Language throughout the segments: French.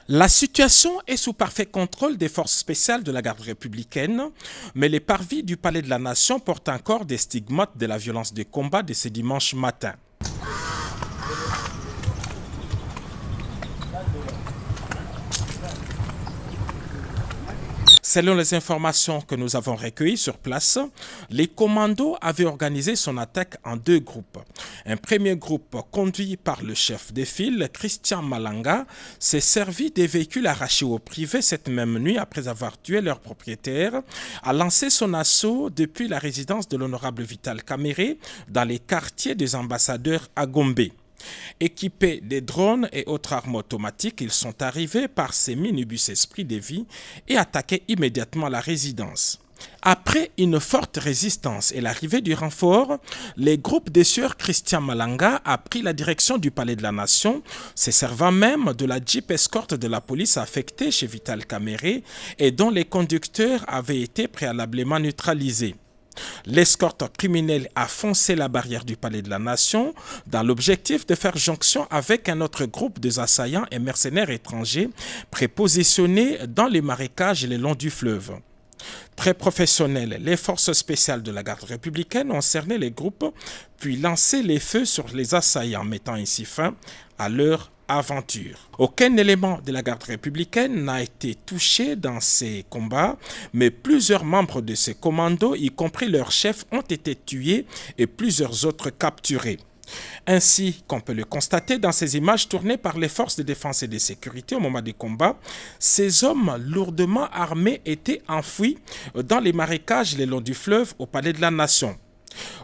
La situation est sous parfait contrôle des forces spéciales de la garde républicaine, mais les parvis du Palais de la Nation portent encore des stigmates de la violence des combats de ce dimanche matin. Selon les informations que nous avons recueillies sur place, les commandos avaient organisé son attaque en deux groupes. Un premier groupe, conduit par le chef de file, Christian Malanga, s'est servi des véhicules arrachés au privé cette même nuit après avoir tué leur propriétaire, a lancé son assaut depuis la résidence de l'honorable Vital Kamerhe dans les quartiers des ambassadeurs à Gombe. Équipés des drones et autres armes automatiques, ils sont arrivés par ces minibus Esprit de Vie et attaquaient immédiatement la résidence. Après une forte résistance et l'arrivée du renfort, les groupes des sieurs Christian Malanga a pris la direction du Palais de la Nation, se servant même de la Jeep escorte de la police affectée chez Vital Kamerhe et dont les conducteurs avaient été préalablement neutralisés. L'escorte criminelle a foncé la barrière du Palais de la Nation dans l'objectif de faire jonction avec un autre groupe de assaillants et mercenaires étrangers prépositionnés dans les marécages et le long du fleuve. Très professionnels, les forces spéciales de la garde républicaine ont cerné les groupes puis lancé les feux sur les assaillants, mettant ainsi fin à leur aventure. Aucun élément de la garde républicaine n'a été touché dans ces combats, mais plusieurs membres de ces commandos, y compris leur chef, ont été tués et plusieurs autres capturés. Ainsi qu'on peut le constater dans ces images tournées par les forces de défense et de sécurité au moment des combats, ces hommes lourdement armés étaient enfouis dans les marécages le long du fleuve au Palais de la Nation.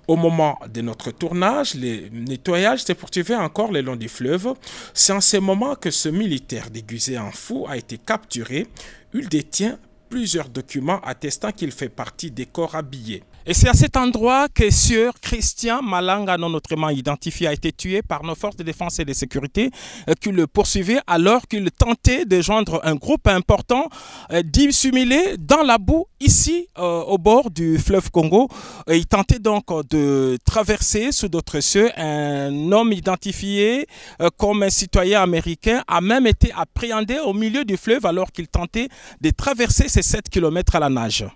Au moment de notre tournage, le nettoyage s'est poursuivi encore le long du fleuve. C'est en ce moment que ce militaire déguisé en fou a été capturé. Il détient plusieurs documents attestant qu'il fait partie des corps habillés. Et c'est à cet endroit que Sieur Christian Malanga, non autrement identifié, a été tué par nos forces de défense et de sécurité qui le poursuivaient alors qu'il tentait de joindre un groupe important dissimulé dans la boue ici au bord du fleuve Congo. Il tentait donc de traverser sous d'autres cieux. Un homme identifié comme un citoyen américain a même été appréhendé au milieu du fleuve alors qu'il tentait de traverser ces 7 km à la nage.